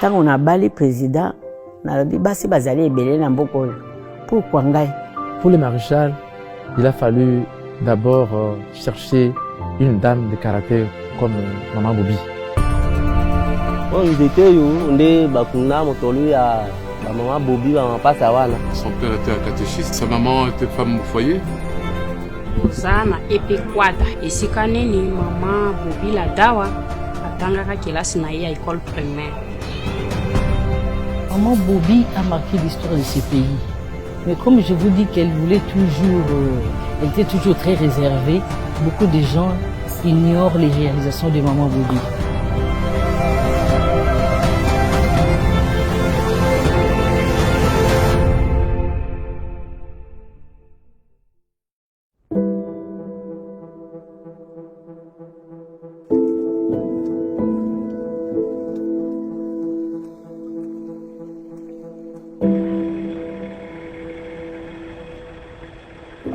Tant on a bali président, nalobi basi bazali ebele na mboka oyo. Pourquoi ngai? Pour le maréchal, il a fallu d'abord chercher une dame de caractère comme Maman Bobi. Son père était un catéchiste, sa maman était femme au foyer. Zana epekwada esika nini Maman Bobi la dawa atangaka kelasi na ye à école primaire. Maman Bobi a marqué l'histoire de ce pays. Mais comme je vous dis qu'elle voulait toujours, elle était toujours très réservée, beaucoup de gens ignorent les réalisations de Maman Bobi.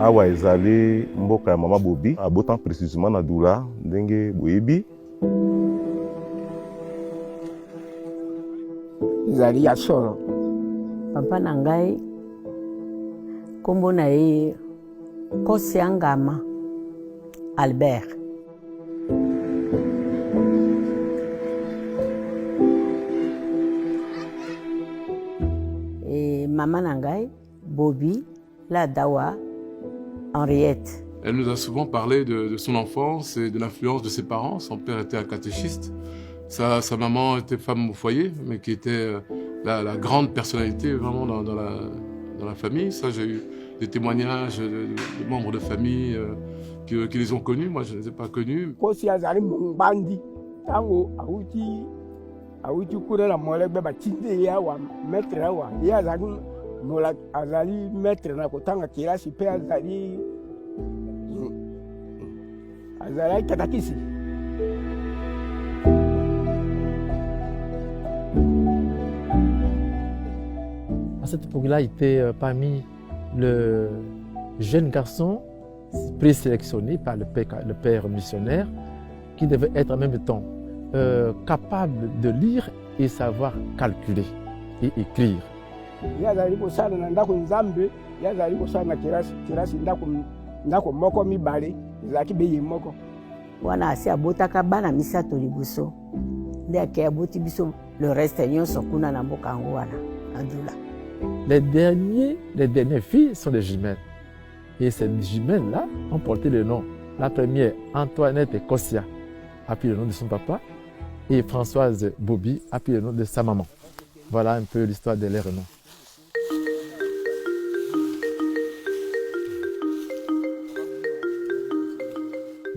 Awa ezali mboka ya Maman Bobi, abotan précisément na Dula, ndenge boyebi. Ezali ya solo. Papa na ngai kombo na ye Kosiangama Albert. Et maman na ngai Bobi la dawa Henriette. Elle nous a souvent parlé de son enfance et de l'influence de ses parents. Son père était un catéchiste. Sa maman était femme au foyer, mais qui était la grande personnalité vraiment dans la famille. Ça, j'ai eu des témoignages de membres de famille qui les ont connus. Moi, je ne les ai pas connus. À cette époque-là, il était parmi le jeune garçon présélectionné par le père missionnaire qui devait être en même temps capable de lire et savoir calculer et écrire. Wana asi abotaka bana misato liboso nde ake aboti biso le reste nyonso kuna na mboka yango wana Andula. Les dernières filles sont des jumelles. Et ces jumelles-là ont porté le nom. La première, Antoinette Kossia, a pris le nom de son papa, et Françoise Bobi a pris le nom de sa maman. Voilà un peu l'histoire de leurs noms.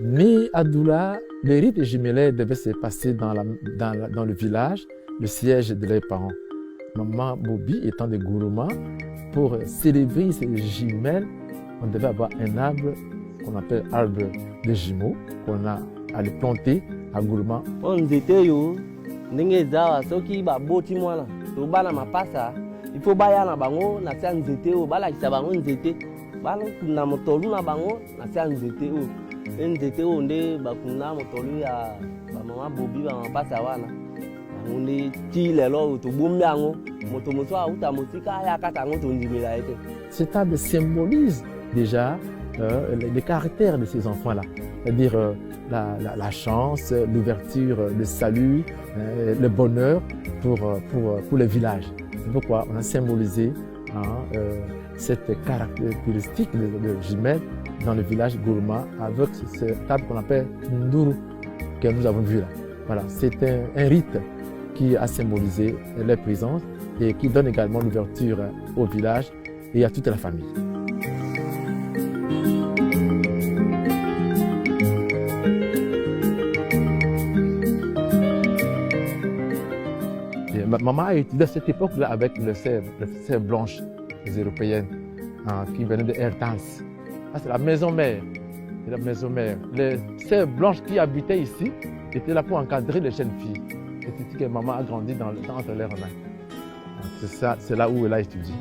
Mais à Doula, le rite jumellaire devait se passer dans le village, le siège de leurs parents. Maman Bobi étant de Gourouma, pour célébrer ces jumelles, on devait avoir un arbre qu'on appelle arbre de jumeaux, qu'on a à le planter à Gourouma. Il faut baya na bango na sia nzete o bala kisa bango nzete bala na motolu na bango na sia nzete o nzete o nde bakuna motolu ya ba Maman Bobi ba mapasa wana nde ti lelo to bombi yango moto moto auta motika ya kata ngo to ndimela ete. Cette table symbolise déjà le caractère de ces enfants-là, c'est-à-dire la chance, l'ouverture, le salut, le bonheur pour le village. C'est pourquoi on a symbolisé cette caractéristique de jumelles dans le village Gourma avec cette table qu'on appelle Nduru que nous avons vu là. Voilà, c'est un rite qui a symbolisé leur présence et qui donne également l'ouverture au village et à toute la famille. Maman a étudié à cette époque-là avec les sœurs blanches, les européennes, qui venaient de Ertans. C'est la maison mère. La maison mère. Les sœurs blanches qui habitaient ici étaient là pour encadrer les jeunes filles. Et c'est ce que maman a grandi entre leurs mains. C'est là où elle a étudié.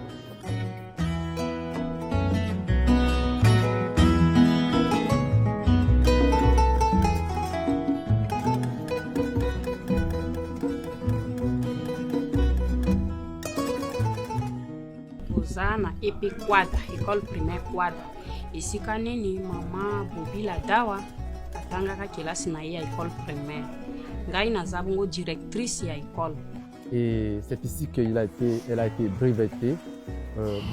epe kwata école primaire kwata esika nini mama Bobila Dawa atangaka kelasi na ye ya école primaire ngai naza bongo directrice ya école. Et c'est ici qu'elle a été brevetée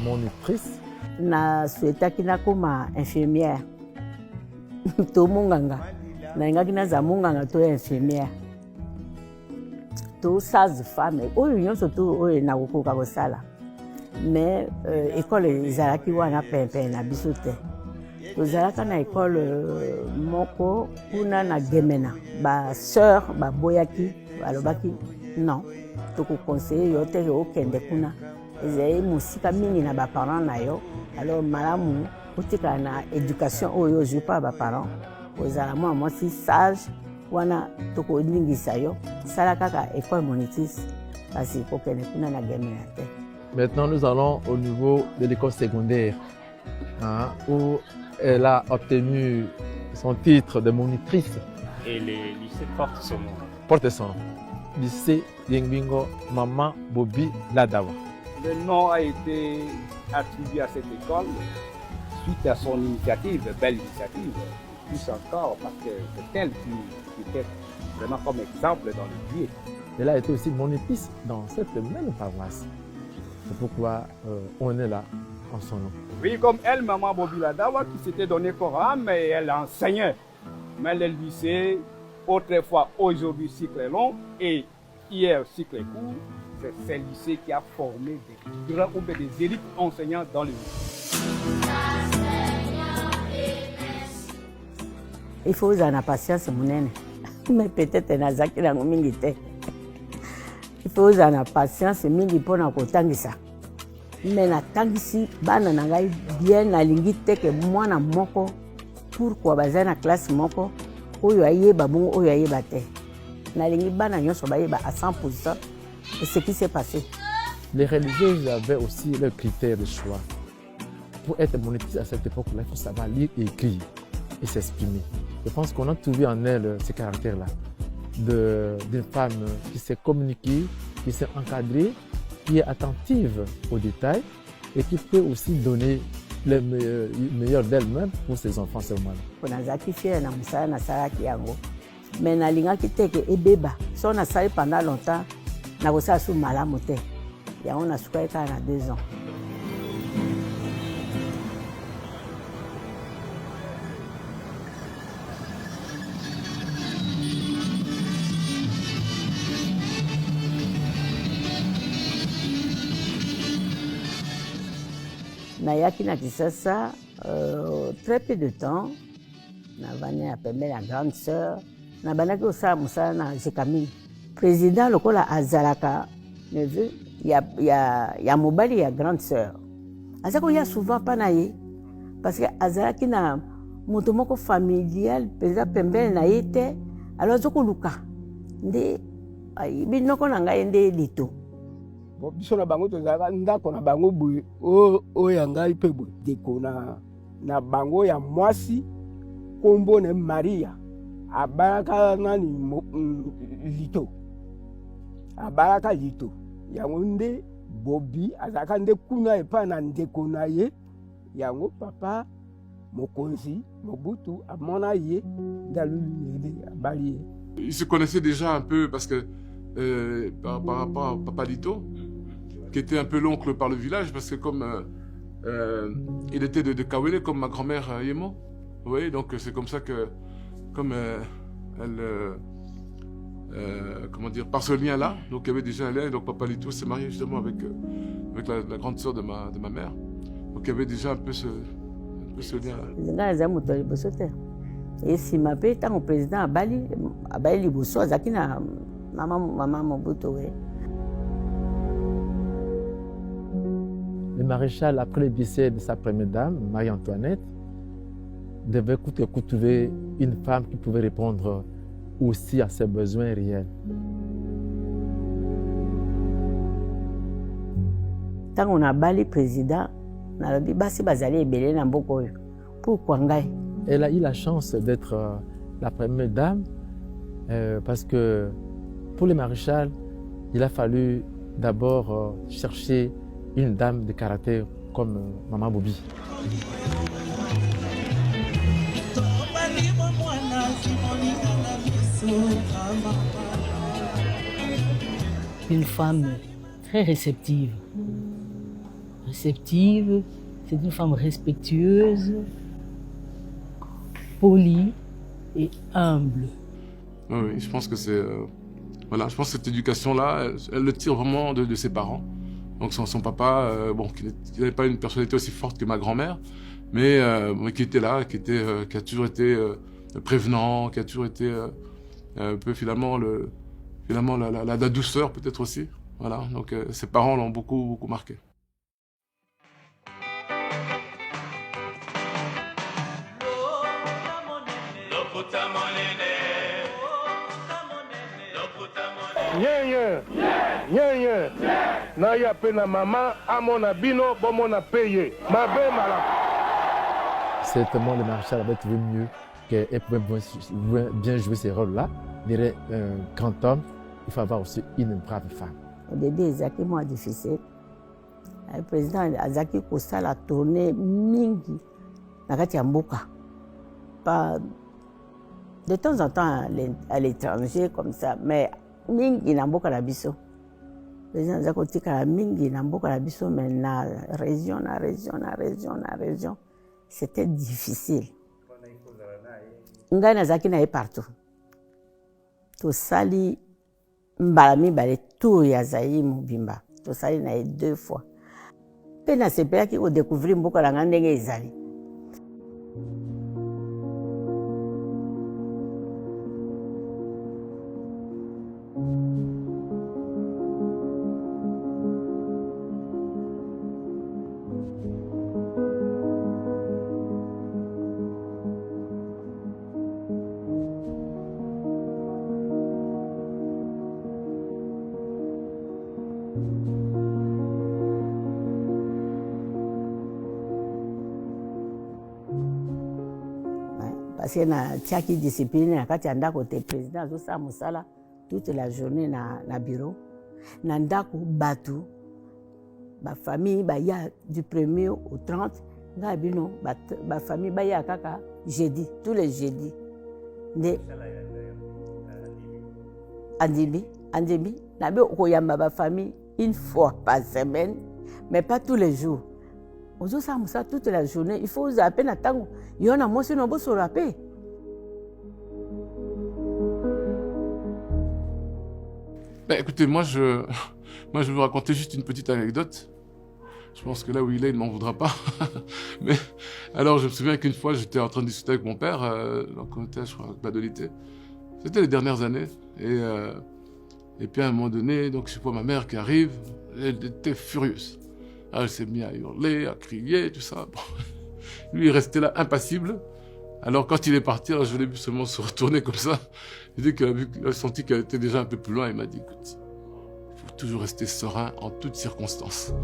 monitrice. Na souhaitaki nakoma infirmière to munganga nalingaki naza munganga to infirmière to sage-femme oyo nyonso to oyo nakokoka kosala mais école ezalaki wana pempe na biso te tozalaka na école moko kuna na Gemena basœur baboyaki balobaki non tokoconseille yo te okende kuna ezali mosika mingi na baparent na yo alors malamu otikala na éducation oyo ozwi pa baparent ozala mwana mwasi sage wana tokolingisa yo sala kaka école monitrice kasi kokende kuna na Gemena te. Maintenant, nous allons au niveau de l'école secondaire, hein, où elle a obtenu son titre de monitrice. Et le lycée porte son nom. Porte son nom. Lycée Yengbingo Maman Bobila Dawa. Le nom a été attribué à cette école suite à son initiative, belle initiative, plus encore parce que c'est elle qui était vraiment comme exemple dans le lieu. Elle a été aussi monitrice dans cette même paroisse. C'est pourquoi on est là en son nom. Oui, comme elle, maman Bobila Dawa, qui s'était donné Coran, mais elle enseignait. Mais le lycée, autrefois, aujourd'hui, cycle long, et hier, cycle court, c'est ce lycée qui a formé des grands ou des élites enseignants dans le lycée. Il faut avoir la patience, mais peut-être nazaki na mingi te. Il faut avoir la patience mingi pona kotangisa. Mais natangisi bana na ngai bien nalingi te ke mwana moko pourquoi baza na classe moko oyo ayeba bongo oyo ayeba te. Nalingi bana nyonso bayeba à 100% et ce qui s'est passé. Les religieuses avaient aussi leurs critères de choix. Pour être monitrice à cette époque-là, il faut savoir lire et écrire et s'exprimer. Je pense qu'on a trouvé en elle ces caractères-là, d'une femme qui sait communiquer, qui sait encadrer, qui est attentive aux détails et qui peut aussi donner le meilleur d'elle-même pour ses enfants seulement. Nazaki fière na musala na salaki yango. Mais nalingaki te ke ebeba. So na sali pendant longtemps, na kosala su malamu te. Yango na suka eka na 2 ans. Nayaki na Kisasa, très peu de temps. Navani appelé la grande sœur. Nabanaki osala musala na Jekamini. Président lokola azalaka neveu ya mobali ya grande sœur. Azako ya souvent pa na ye parce que azalaki na moto moko familial président pembele na ye te alors azoko luka nde binoko na ngai nde lito. Biso na bango tozalaka ndako na bango boye oyo ya ngai mpe boye deko na bango ya mwasi kombo na Maria abalaka nani lito abalaka lito yango nde Bobi azalaka nde kuna epa na ndeko na ye yango papa mokonzi Mobutu amona ye ndaluli abali ye. Il se connaissait déjà un peu parce que par rapport à Papa Lito, qui était un peu l'oncle par le village, parce que comme il était de Kawele, comme ma grand-mère Yemo. Vous voyez, donc c'est comme ça que, comme comment dire, par ce lien-là, donc il y avait déjà un lien, donc Papa Lito s'est marié justement avec la grande sœur de ma mère. Donc il y avait déjà un peu ce lien-là. Et si ma paix est au président Abali Liboso, Zakina, maman Mobutu. Le maréchal, après le décès de sa première dame, Marie-Antoinette, devait coûte que coûte trouver une femme qui pouvait répondre aussi à ses besoins réels. Tant qu'on a bali président, pourquoi ngai? Elle a eu la chance d'être la première dame parce que pour le maréchal, il a fallu d'abord chercher une dame de caractère comme Maman Bobi. Une femme très réceptive. Réceptive, c'est une femme respectueuse, polie et humble. Oui, je pense que c'est... voilà, je pense que cette éducation-là, elle le tire vraiment de ses parents. Donc son papa, bon, qui n'avait pas une personnalité aussi forte que ma grand-mère, mais qui était là, qui a toujours été prévenant, qui a toujours été un peu finalement la douceur peut-être aussi. Voilà, donc ses parents l'ont beaucoup marqué. Certainement, le maréchal avait trouvé mieux qu'elle pouvait bien jouer ces rôles-là. Derrière un grand homme, il faut avoir aussi une brave femme. Au début, Ezaki moins difficile. Le président Azaki Kosa a tourné mingi nakati ya mboka. Pas de temps en temps à l'étranger comme ça, mais mingi na mboka na biso. Le président Azaki tika mingi na mboka na biso, mais na région. C'était difficile. Ngai nazaki na partout. To sali mbalami bale tout ya Zaï Mobimba. To sali na 2 fois. Pe na sepelaki ko découvrir mboka na ndenge ezali. Parce que na tiaki discipline na kati andako te président zo sa musala toute la journée na bureau na ndako batu ba famille ba ya du 1er au 30 nga bino ba famille ba ya kaka jeudi tous les jeudis ne andimi na be koyamba ba famille une fois par semaine mais pas tous les jours. Ozo sa musa toute la journée, il faut zapper na tango. Yo na mo sino bo so rapper. Écoutez, moi je vais vous raconter juste une petite anecdote. Je pense que là où il est, il ne m'en voudra pas. Mais alors, je me souviens qu'une fois, j'étais en train de discuter avec mon père, donc on était, je crois, à Badolité. C'était les dernières années. Et puis à un moment donné, donc je sais pas, ma mère qui arrive, elle était furieuse. Alors, elle s'est mise à hurler, à crier, tout ça. Bon. Lui, il restait là, impassible. Alors, quand il est parti, alors, je l'ai vu seulement se retourner comme ça. Dès qu'il a senti qu'elle était déjà un peu plus loin, il m'a dit, écoute, il faut toujours rester serein en toutes circonstances.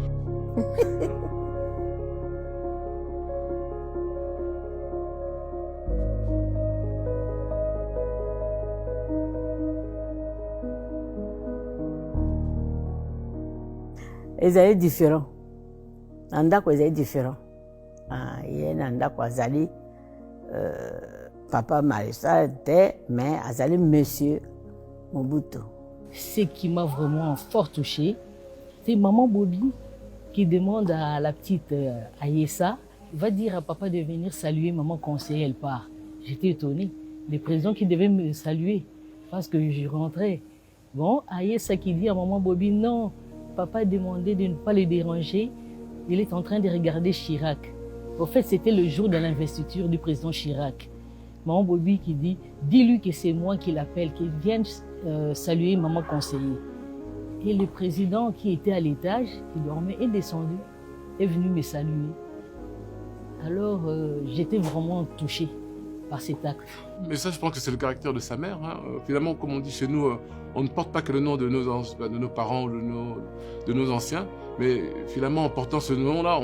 Ils étaient différents. Andako ils étaient différents. Il y a Andako Azali, papa maréchal était, mais Azali monsieur Mobutu. Ce qui m'a vraiment fort touchée, c'est maman Bobi qui demande à la petite Ayessa, va dire à papa de venir saluer maman conseiller, elle part. J'étais étonnée. Le président qui devait me saluer parce que je rentrais. Bon, Ayessa qui dit à maman Bobi, non, papa a demandé de ne pas le déranger. Il est en train de regarder Chirac. En fait, c'était le jour de l'investiture du président Chirac. Maman Bobi qui dit, dis-lui que c'est moi qui l'appelle, qu'il vienne saluer maman conseiller. Et le président qui était à l'étage, qui dormait, est descendu, est venu me saluer. Alors, j'étais vraiment touchée par cet acte. Mais ça, je pense que c'est le caractère de sa mère. Hein. Finalement, comme on dit chez nous, on ne porte pas que le nom de nos parents ou de nos anciens, mais finalement, en portant ce nom-là,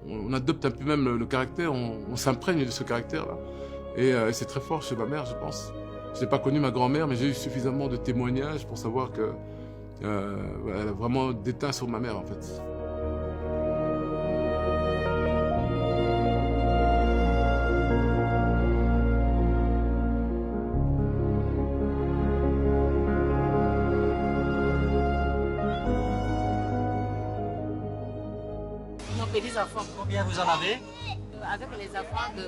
on adopte un peu même le caractère, on s'imprègne de ce caractère-là. Et c'est très fort chez ma mère, je pense. Je n'ai pas connu ma grand-mère, mais j'ai eu suffisamment de témoignages pour savoir qu'elle a vraiment déteint sur ma mère, en fait. petits-enfants. Combien vous en avez? Avec les enfants de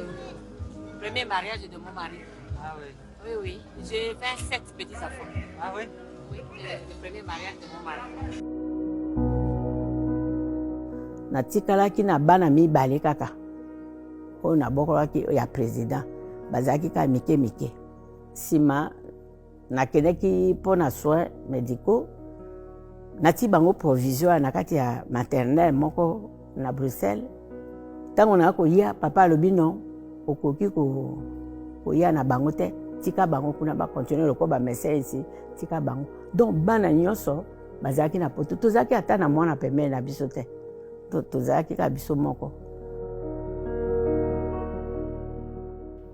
premier mariage de mon mari. Ah oui. Oui, oui. J'ai 27 petits-enfants. Ah oui? Oui, le premier mariage de mon mari. Natikalaki na bana mibale kaka. Oyo nabokolaki ya président. Bazalaki ka mike. Sima nakendeki mpona soins médicaux. Nati bango provisoire na kati ya maternelle moko na Bruxelles. Tango na koya papa alobi non okoki koya na bango te. Tika bango kuna ba continuer loko ba médecin ici tika bango. Donc bana nyonso bazalaki na poto. Tozaki ata na mwana pembeni na biso te. Tozalaki ka biso moko.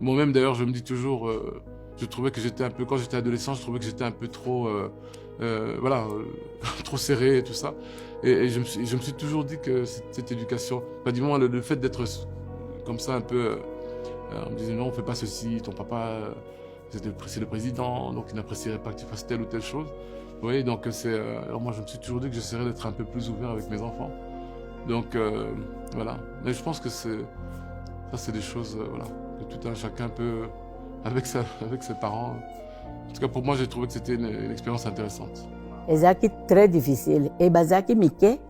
Moi-même d'ailleurs je me dis toujours, je trouvais que j'étais un peu, quand j'étais adolescent, je trouvais que j'étais un peu trop, voilà, trop serré et tout ça. Et je me suis toujours dit que cette éducation, enfin, du moins le fait d'être comme ça un peu, on me disait non, on fait pas ceci, ton papa c'est le président, donc il n'apprécierait pas que tu fasses telle ou telle chose. Vous voyez, donc alors moi je me suis toujours dit que j'essaierais d'être un peu plus ouvert avec mes enfants. Donc voilà, mais je pense que ça c'est des choses, voilà, que tout un chacun peut, avec ses parents. En tout cas pour moi j'ai trouvé que c'était une expérience intéressante. Ezaki très difficile. Et bazaki mike,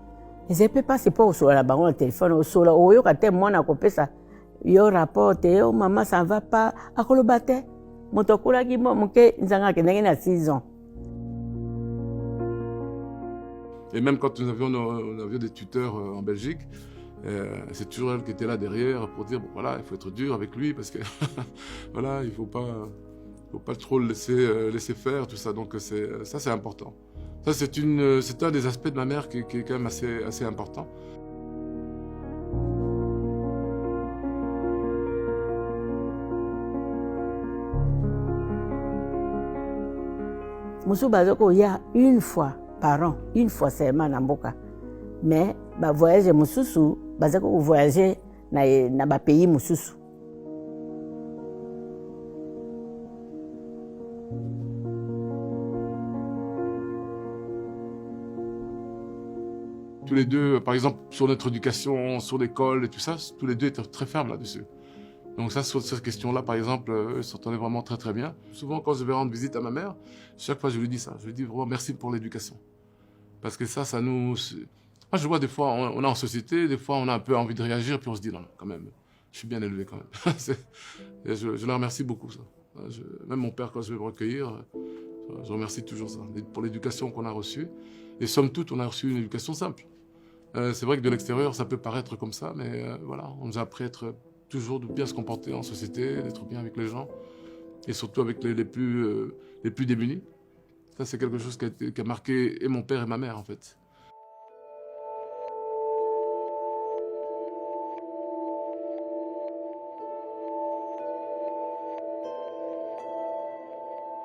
je peux pas c'est pas au sola bango le téléphone au sola oyo kate mwana kopesa yo rapporte yo maman ça va pas akolobate motokula ki moke nzanga kendenge na 6 ans. Et même quand nous avions des tuteurs en Belgique, c'est toujours elle qui était là derrière pour dire bon voilà, il faut être dur avec lui parce que voilà, il faut pas trop le laisser faire tout ça, donc ça c'est important. Ça c'est un des aspects de ma mère qui est quand même assez important. Musu bazoko ya une fois par an, une fois seulement na mboka. Mais ba voyage mususu bazako voyager na ba pays mususu. Tous les deux, par exemple, sur notre éducation, sur l'école et tout ça, tous les deux étaient très fermes là-dessus. Donc ça, sur cette question-là, par exemple, ils s'entendaient vraiment très très bien. Souvent, quand je vais rendre visite à ma mère, chaque fois je lui dis ça. Je lui dis vraiment merci pour l'éducation. Parce que ça nous... Moi, je vois des fois, on est en société, des fois on a un peu envie de réagir, puis on se dit non, quand même, je suis bien élevé quand même. Je leur remercie beaucoup ça. Même mon père, quand je vais me recueillir, je remercie toujours ça, pour l'éducation qu'on a reçue. Et somme toute, on a reçu une éducation simple. C'est vrai que de l'extérieur, ça peut paraître comme ça, mais voilà, on nous a appris à être toujours de bien se comporter en société, d'être bien avec les gens, et surtout avec les plus démunis. Ça, c'est quelque chose qui a marqué et mon père et ma mère, en fait.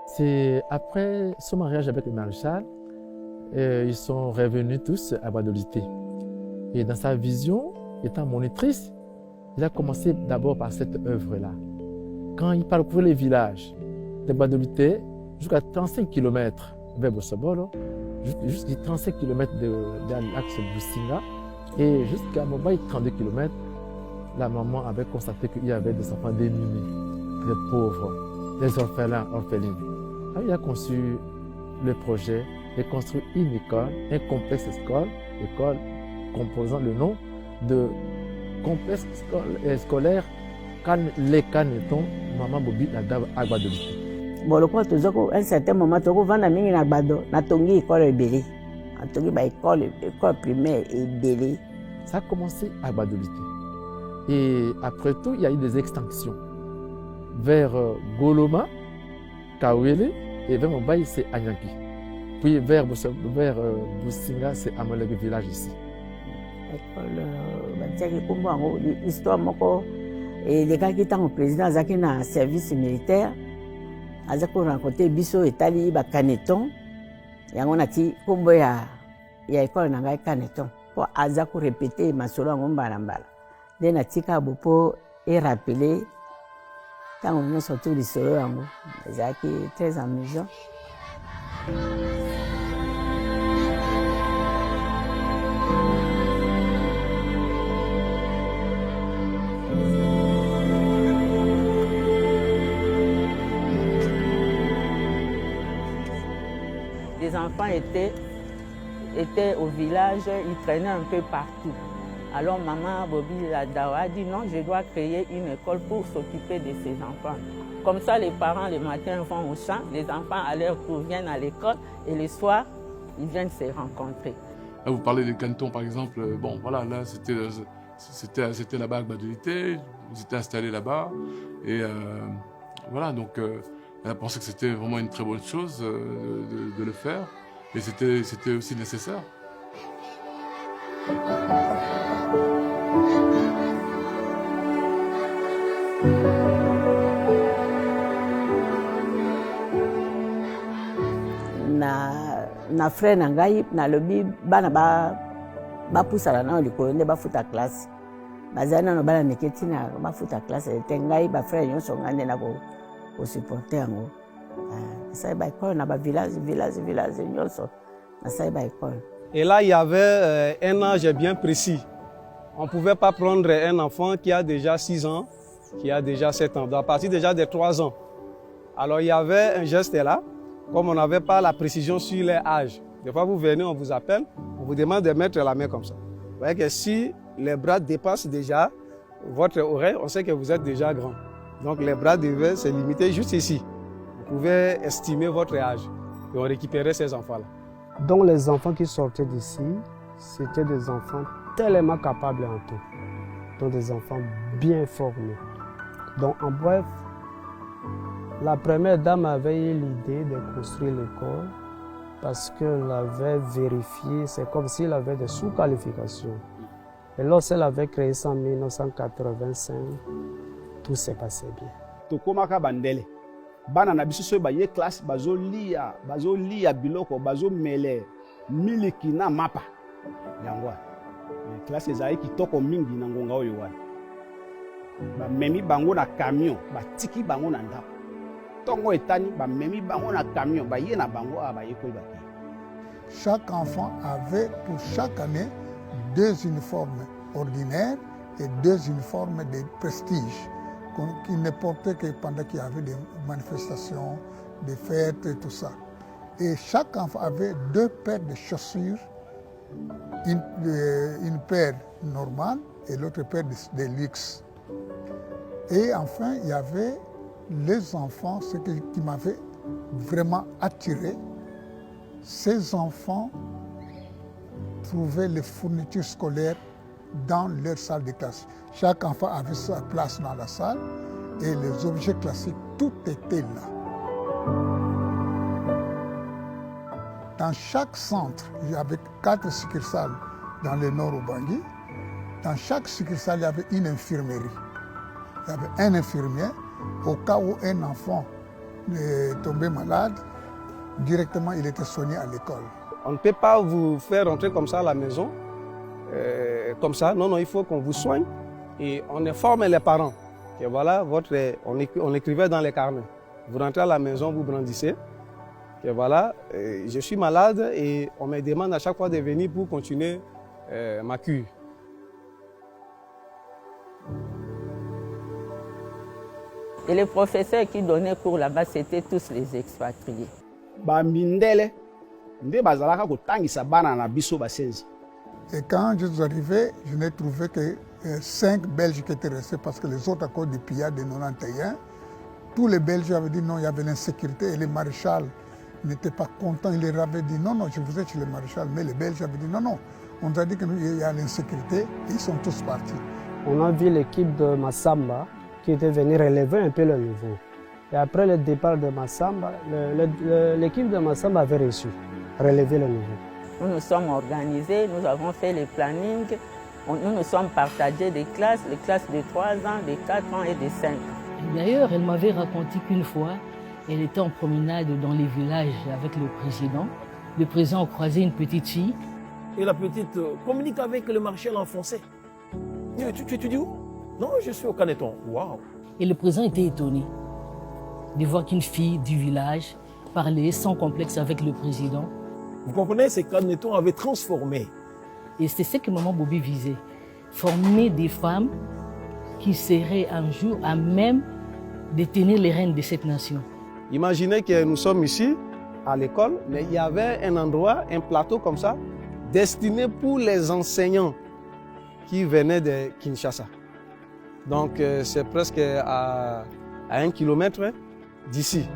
C'est après son mariage avec le maréchal, ils sont revenus tous à Badolité. Et dans sa vision, étant monitrice, il a commencé d'abord par cette œuvre-là. Quand il parcourait les villages de Badolité, jusqu'à 35 km vers Bossobolo, jusqu'à 35 km de l'axe Boussinga, et jusqu'à Mobaï, 32 km, la maman avait constaté qu'il y avait des enfants démunis, des pauvres, des orphelins, orphelines. Alors, il a conçu le projet de construire une école, un complexe école composant le nom de complexe scolaire les Caneton, Maman Bobi la Dawa à Badolité. Bon, le quoi, toujours à un certain moment, tu vas vendre mingi na Bado, na tongi école ebélé, na tongi ba école primaire ebélé. Ça a commencé à Badolité. Et après tout, il y a eu des extensions vers Goloma, Kawele, et vers Mobaï, c'est Anyanki. Puis vers Boussinga, c'est Amoleg village ici. L'histoire, et les gars qui étaient au président, ils ont un service militaire. Ils ont rencontré Bisso et Tali, ils ont Caneton. Et on a dit, comme il y a l'école de Caneton. Pour répéter, ma solo en Barambala. Les Natika Bopo est rappelé. Quand on est sorti du solo, c'est très amusant. les enfants étaient au village, ils traînaient un peu partout. Alors maman Bobby Ladawa a dit non, je dois créer une école pour s'occuper de ces enfants. Comme ça, les parents, le matin, vont au champ, les enfants, à leur tour, viennent à l'école et le soir, ils viennent se rencontrer. Là, vous parlez des cantons, par exemple. Bon, voilà, là, c'était là-bas à Gbadolité, ils étaient installés là-bas. Et voilà, donc, elle a pensé que c'était vraiment une très bonne chose de le faire. Et c'était aussi nécessaire. na frère na ngai nalobi bana bapusana nano likolo nde bafuta classe bazali nano bana mike ntina bafuta classe te ngai bafrère nyonso ngai nde na kosupporte yango nasali baekole na bavillage nyonso nasali baekole. Et là, il y avait un âge bien précis. On ne pouvait pas prendre un enfant qui a déjà 6 ans, qui a déjà 7 ans, à partir déjà de 3 ans. Alors il y avait un geste là, comme on n'avait pas la précision sur les âges. Des fois vous venez, on vous appelle, on vous demande de mettre la main comme ça. Vous voyez que si les bras dépassent déjà votre oreille, on sait que vous êtes déjà grand. Donc les bras devaient se limiter juste ici. Vous pouvez estimer votre âge et on récupérait ces enfants-là. Donc les enfants qui sortaient d'ici, c'était des enfants tellement capables en tout. Donc des enfants bien formés. Donc en bref, la première dame avait eu l'idée de construire l'école parce qu'elle avait vérifié, c'est comme s'il avait des sous-qualifications. Et lorsqu'elle avait créé ça en 1985, tout s'est passé bien. Tokomaka bandele. Bana na biso so ba ye classe bazolia biloko bazomele miliki na mapa yango. Classe ezali kitoko mingi na ngonga oyo wana. Ba memi bango na camion, ba tiki bango na ndako. Tongo etani ba memi bango na camion, ba ye na bango ba ye ko ba. Chaque enfant avait pour chaque année 2 uniformes ordinaires et 2 uniformes de prestige qui ne portaient que pendant qu'il y avait des manifestations, des fêtes et tout ça. Et chaque enfant avait 2 paires de chaussures, une paire normale et l'autre paire de luxe. Et enfin, il y avait les enfants, ce qui m'avait vraiment attiré. Ces enfants trouvaient les fournitures scolaires dans leur salle de classe. Chaque enfant avait sa place dans la salle et les objets classiques, tout était là. Dans chaque centre, il y avait 4 succursales dans le nord au Bangui. Dans chaque succursale, il y avait une infirmerie. Il y avait un infirmier. Au cas où un enfant tombait malade, directement il était soigné à l'école. On ne peut pas vous faire rentrer comme ça à la maison, comme ça. Non, non, il faut qu'on vous soigne et on informe les parents. Et voilà, on écrivait dans les carnets. Vous rentrez à la maison, vous brandissez. Et voilà, je suis malade et on me demande à chaque fois de venir pour continuer ma cure. Et les professeurs qui donnaient cours là-bas, c'était tous les expatriés. Et quand je suis arrivé, je n'ai trouvé que 5 Belges qui étaient restés parce que les autres, à cause du pillage de 91, tous les Belges avaient dit non, il y avait l'insécurité et les maréchals n'étaient pas contents. Ils leur avaient dit non, non, je vous ai chez le maréchal, mais les Belges avaient dit non, non, on nous a dit qu'il y a l'insécurité et ils sont tous partis. On a vu l'équipe de Massamba qui était venue relever un peu le niveau. Et après le départ de Massamba, l'équipe de Massamba avait réussi à relever le niveau. Nous nous sommes organisés, nous avons fait les plannings, nous nous sommes partagés des classes, les classes de 3 ans, de 4 ans et de 5 ans. D'ailleurs, elle m'avait raconté qu'une fois, elle était en promenade dans les villages avec le président. Le président a croisé une petite fille. Et la petite communique avec le maréchal en français. Tu dis où? Non, je suis au Caneton. Waouh! Et le président était étonné de voir qu'une fille du village parlait sans complexe avec le président. Vous comprenez, ces Canetons avaient transformé. Et c'est ce que Maman Bobby visait. Former des femmes qui seraient un jour à même de tenir les rênes de cette nation. Imaginez que nous sommes ici à l'école, mais il y avait un endroit, un plateau comme ça, destiné pour les enseignants qui venaient de Kinshasa. Donc c'est presque à 1 kilomètre d'ici.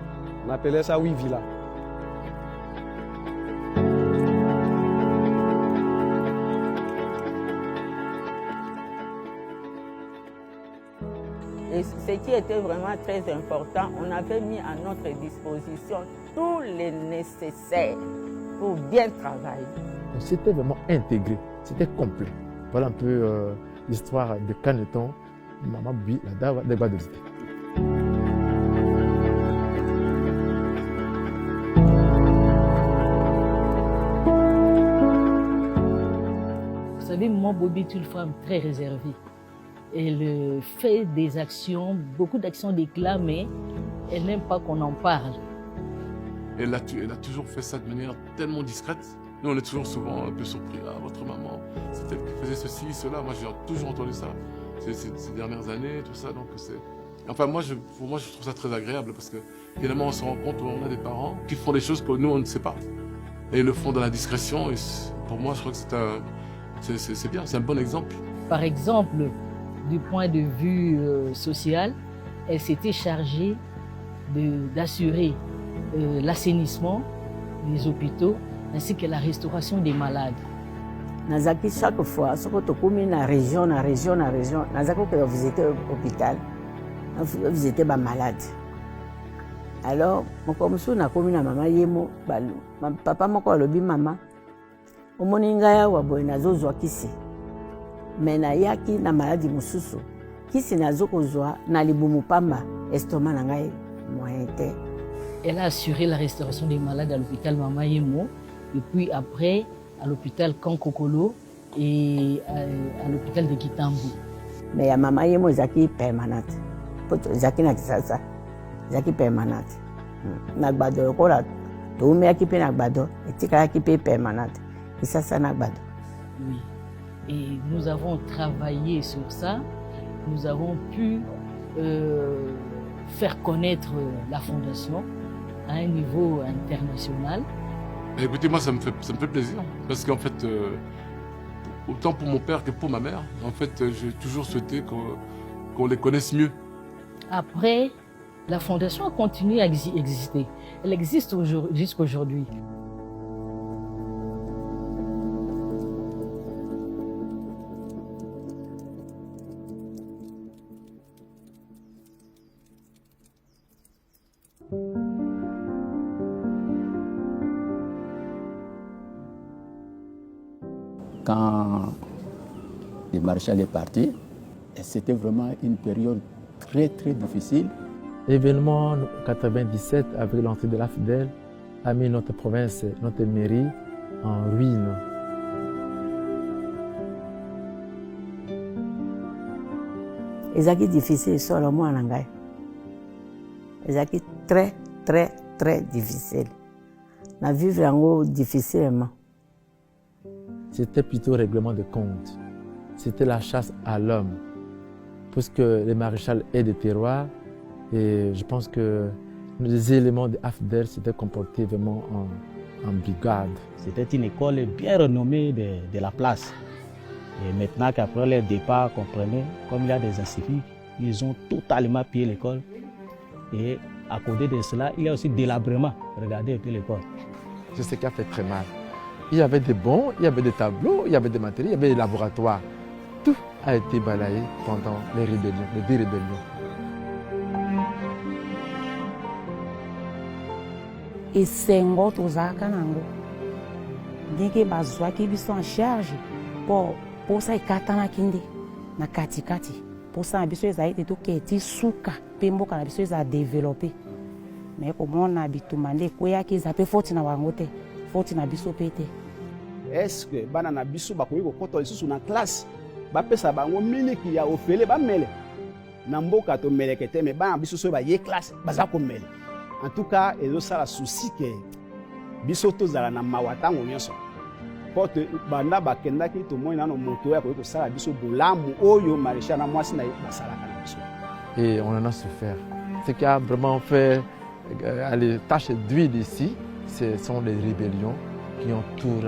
On appelait ça Villa. Et ce qui était vraiment très important, on avait mis à notre disposition tout le nécessaire pour bien travailler. C'était vraiment intégré, c'était complet. Voilà un peu l'histoire de Caneton, Maman Bobi la Dawa de Guadeloupe. Vous savez, Maman Bobi est une femme très réservée. Elle fait des actions, beaucoup d'actions d'éclat, mais elle n'aime pas qu'on en parle. Elle a toujours fait ça de manière tellement discrète. Nous, on est toujours souvent un peu surpris. Ah, votre maman, c'est elle qui faisait ceci, cela. Moi, j'ai toujours entendu ça ces dernières années, tout ça. Donc, enfin, pour moi, je trouve ça très agréable parce que finalement, on se rend compte qu'on a des parents qui font des choses que nous, on ne sait pas. Et ils le font dans la discrétion. Et pour moi, je crois que c'est bien, c'est un bon exemple. Par exemple, du point de vue social, elle s'était chargée d'assurer l'assainissement des hôpitaux ainsi que la restauration des malades. Nazaki chaque fois, ce que tu commis dans la région, Nazaki que visiter l'hôpital, visiter les malades. Alors, comme ça, on a commis na maman yemo, papa moko alobi maman, omoninga ya waboy nazozwa kisi. Mais na yaki na maladie mususu, kisi nazokozwa na libumu pamba, estomac na ngai moyen te. Elle a assuré la restauration des malades à l'hôpital Mama Yemo, et puis après à l'hôpital Kankokolo et à l'hôpital de Kitambo. Mais à Mama Yemo, zaki permanente. Zaki na kisasa, zaki permanente. Nagbado kola, to me aki pe nagbado, etika aki pe permanente. Kisasa nagbado. Oui. Et nous avons travaillé sur ça. Nous avons pu faire connaître la fondation à un niveau international. Écoutez, moi, ça me fait plaisir. Parce qu'en fait, autant pour mon père que pour ma mère, en fait, j'ai toujours souhaité qu'on les connaisse mieux. Après, la fondation a continué à exister. Elle existe jusqu'à aujourd'hui. Quand le maréchal est parti, c'était vraiment une période très très difficile. L'événement 97 avec l'entrée de l'AFDEL a mis notre province, notre mairie en ruine. C'est difficile sur le mois ngai. C'est très très très difficile. Na vivre en difficilement. C'était plutôt règlement de compte. C'était la chasse à l'homme. Puisque les maréchals est des terroirs, et je pense que les éléments de AFDEL s'étaient comportés vraiment en brigade. C'était une école bien renommée de la place. Et maintenant qu'après leur départ, comprenez, comme il y a des instituts, ils ont totalement pillé l'école. Et à côté de cela, il y a aussi délabrement. Regardez un peu l'école. C'est ce qui a fait très mal. Il y avait des bons, il y avait des tableaux, il y avait des matériels, il y avait des laboratoires. Tout a été balayé pendant les rébellions, les 2 rébellions. Et Senghor tozalaka nango ndenge bazwaki biso en charge posa ekatanaki nde na katikati posa na biso ezali te toketi suka mpe mboka na biso ezala développé mais komona bitumba nde ekweyaki eza mpe foti na bango te foti na biso mpe te. Est-ce que bana na biso bakoki kokota lisusu na classe bapesa bango miliki ya ofele bamele na mboka tomeleke te me bana biso soki baye classe baza komele. En tout cas, il y a un souci que biso tozala na mawatango nyonso. Pote banda bakendaki to moyi nano moto ya ko sala biso bolamu oyo maréchal na mwasi na basala kana biso. Et on en a souffert. Ce qui a vraiment fait les taches d'huile ici, ce sont les rébellions qui ont tout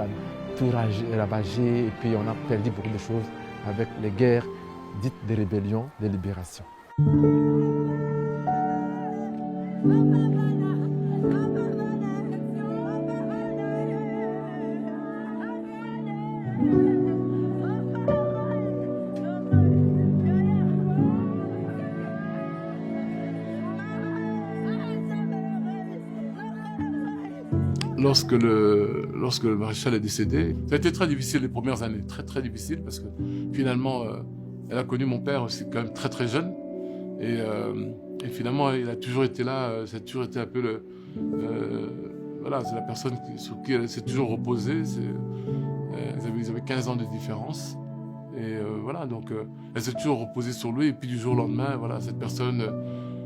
ravagé et puis on a perdu beaucoup de choses avec les guerres dites de rébellion, de libération. Lorsque le maréchal est décédé, ça a été très difficile les premières années, très difficile parce que finalement, elle a connu mon père aussi quand même très jeune et finalement il a toujours été là, ça a toujours été un peu voilà, c'est la personne sur qui elle s'est toujours reposée. Ils avaient 15 ans de différence et voilà, donc elle s'est toujours reposée sur lui et puis du jour au lendemain, voilà, cette personne.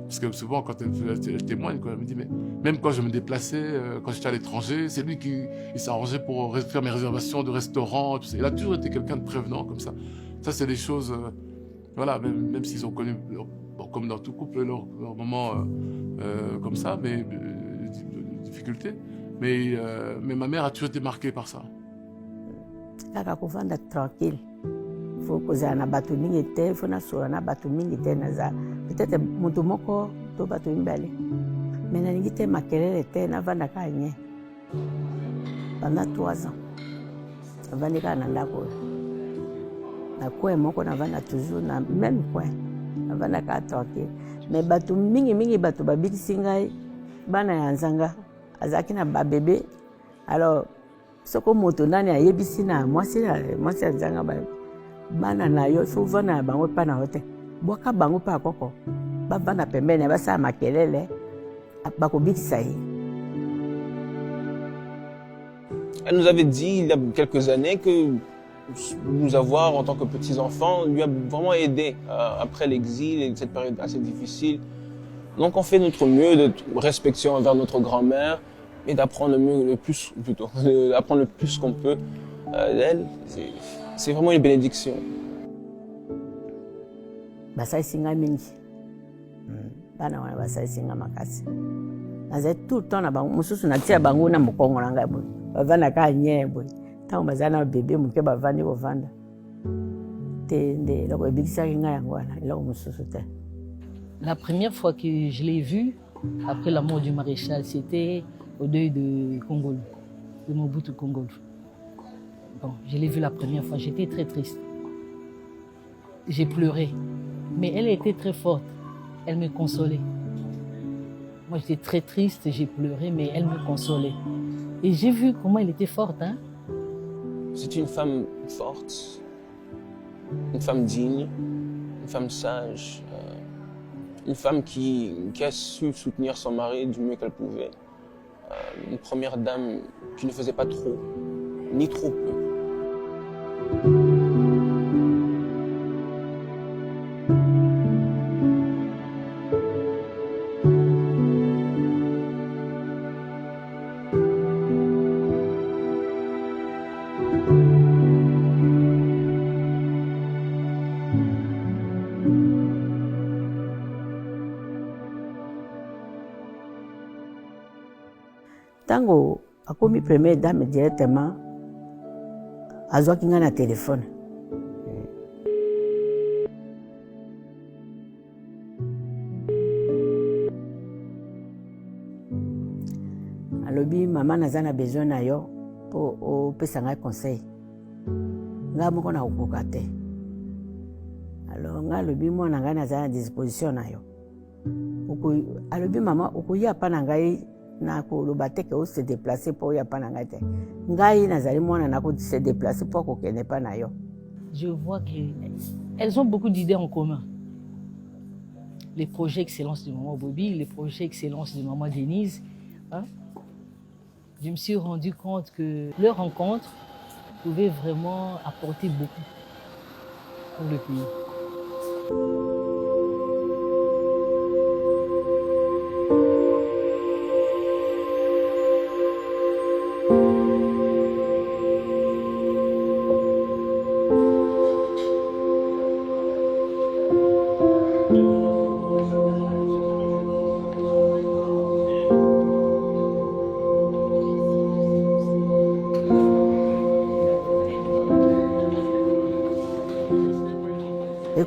Parce que souvent, quand elle témoigne, elle me dit, mais même quand je me déplaçais, quand j'étais à l'étranger, c'est lui qui s'arrangeait pour faire mes réservations de restaurants. Tout ça. Il a toujours été quelqu'un de prévenant comme ça. Ça, c'est des choses, voilà, même s'ils ont connu, bon, comme dans tout couple, leur moment comme ça, mais de difficultés. Mais ma mère a toujours été marquée par ça. Tranquille. Il faut que na bato mingi te, il faut na sura na bato mingi te naza. Peut-être mutu moko to bato mbali. Mais na ningi te makelele te na vanda ka nye. Pendant 3 ans. Vandi ka na ndako. Na coin moko na vanda toujours na même coin. Na vanda ka tranquille. Mais bato mingi bato babikisi ngai bana ya nzanga azaki na ba bébé. Alors soko moto nani ayebisi na mwasi ya nzanga ba bana na yo souvent na bango pa na hote boka bango pa koko ba bana pembeni ba sa makelele ba ko bikisa yi. Elle nous avait dit il y a quelques années que nous avoir en tant que petits-enfants lui a vraiment aidé après l'exil et cette période assez difficile. Donc on fait notre mieux de respecter envers notre grand-mère et d'apprendre le plus qu'on peut d'elle. C'est vraiment une bénédiction. Basai singa mingi. Bana wana basai singa makasi. Naza tout le temps na bango mususu na tia bango na mukongo na ngai boy. Bavana ka nyebo. Tango bazana bébé muke bavandi bovanda. Tende loko bikisa kinga yango wana loko mususu te. La première fois que je l'ai vu après la mort du maréchal, c'était au deuil de Congolo, de Mobutu Congolo. Bon, je l'ai vu la première fois, j'étais très triste. J'ai pleuré. Mais elle était très forte. Elle me consolait. Moi, j'étais très triste, j'ai pleuré, mais elle me consolait. Et j'ai vu comment elle était forte. Hein? C'est une femme forte, une femme digne, une femme sage, une femme qui a su soutenir son mari du mieux qu'elle pouvait. Une première dame qui ne faisait pas trop, ni trop peu. Tango akomi première dame directement azwaki nga na téléphone. Alobi mama naza na besoin na yo po opesa ngai conseil. Nga moko na okoka te. Alors nga alobi mwana ngai naza na disposition na yo. Alobi mama okoya pa na ngai na koloba te ke se déplacer pour ya pa na ngai te. Ngai nazali mwana na ko se déplacer pour ko kende pa na yo. Je vois qu'elles ont beaucoup d'idées en commun. Les projets Excellence de maman Bobby, les projets Excellence de maman Denise. Hein? Je me suis rendu compte que leur rencontre pouvait vraiment apporter beaucoup pour le pays.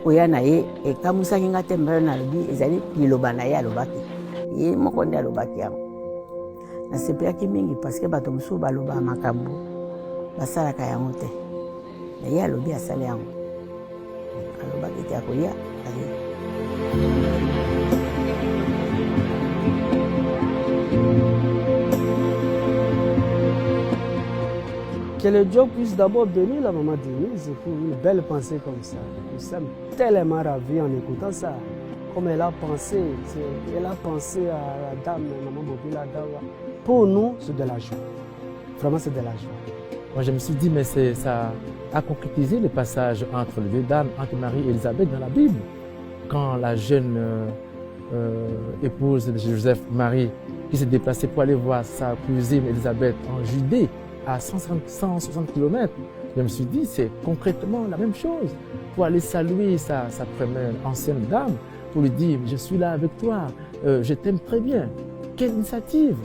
koya na ye ekamusaki nga te mbala nalobi ezali liloba na ye alobaki ye moko nde alobaki yango nasepelaki mingi parce que bato mosusu balobaka makambo basalaka yango te na ye alobi asali yango alobaki te akoya aye. Que le Dieu puisse d'abord bénir la maman Denise pour une belle pensée comme ça. Nous sommes tellement ravis en écoutant ça. Comme elle a pensé à la dame, maman Bobi la Dawa. Pour nous, c'est de la joie. Vraiment, c'est de la joie. Moi, je me suis dit, mais ça a concrétisé le passage entre les deux dames, entre Marie et Élisabeth dans la Bible. Quand la jeune épouse de Joseph, Marie, qui s'est déplacée pour aller voir sa cousine Élisabeth en Judée, à 160 km, je me suis dit, c'est concrètement la même chose. Pour aller saluer sa première ancienne dame, pour lui dire, je suis là avec toi, je t'aime très bien. Quelle initiative!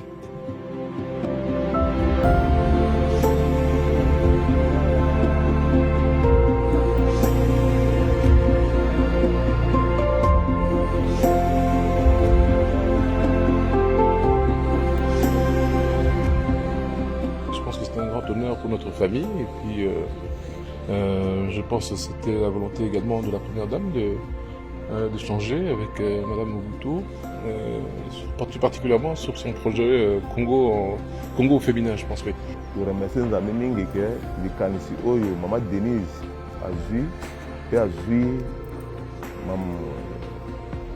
Pour notre famille et puis je pense que c'était la volonté également de la première dame d'échanger avec Madame Mobutu, particulièrement sur son projet Congo féminin, je pense. Oui. Je remercie nos amis mingi que les kanisi oyo maman Denise a vu et a vu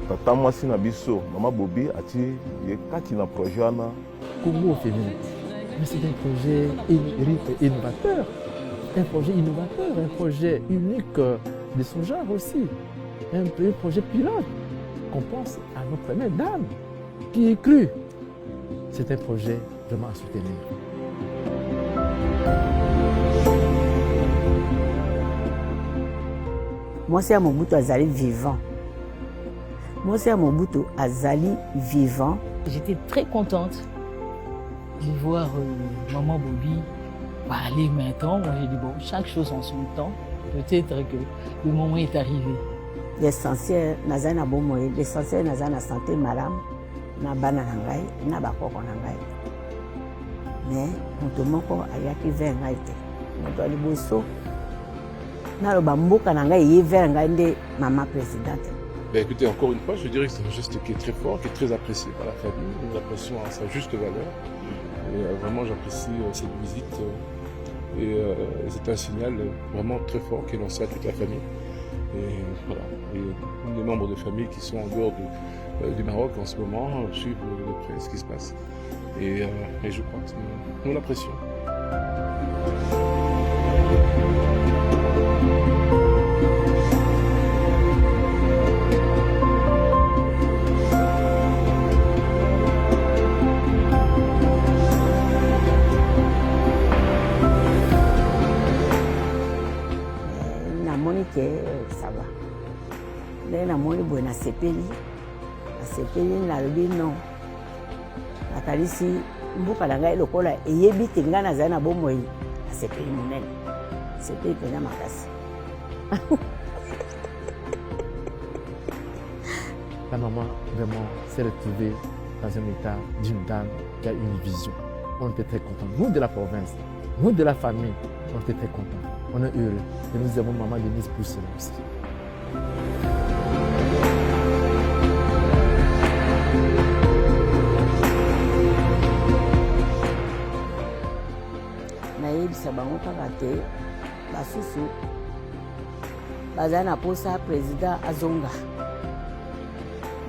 tata mwasi na biso maman Bobi ati yekati na projet wana Congo féminin. Mais c'est un projet innovateur, un projet unique de son genre aussi, un projet pilote qu'on pense à nos premières dames qui y cru. C'est un projet vraiment à soutenir. Moi, c'est à Mobutu Azali vivant. Moi, c'est à Mobutu Azali vivant. J'étais très contente de voir maman Bobi parler maintenant. Moi, j'ai dit, bon, chaque chose en son temps. Peut-être que le moment est arrivé. L'essentiel, c'est na bon moyen. L'essentiel, c'est na santé madame, na bana nangai, na bakoko nangai. Mais, on te manque à yaki vers ngai te. On doit aller bosso. Na lo bamboka nangai yé vers ngai de maman présidente. Ben écoutez, encore une fois, je dirais que c'est un geste qui est très fort, qui est très apprécié par la famille. Nous l'apprécions à sa juste valeur. Et vraiment, j'apprécie cette visite. Et c'est un signal vraiment très fort qui est lancé à toute la famille. Et voilà. Et les membres de famille qui sont en dehors du Maroc en ce moment suivent de près ce qui se passe. Et je crois que nous l'apprécions. Ça va. Là, il y a un peu de sepeli na lobi non. Nakalisi mbuka na ngai lokola eyebi te nga nazali na bomoi sepeli monene. Sepeli pena makasi. La maman vraiment s'est retrouvée dans un état d'une dame qui a une vision. On était très contents. Nous de la province, nous de la famille, on était très contents. On est heureux. Et nous avons maman Denise pour cela aussi. nayebisa bango kaka te basusu baza na posa président azonga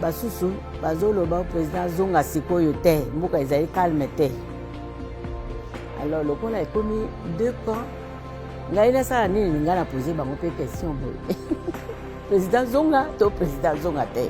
basusu bazoloba président azonga sikoyo te mboka ezali calme te. Alors lokola ekomi 2 camps ngai nasala nini nga na pose bango mpe question boye président zonga to président zonga te.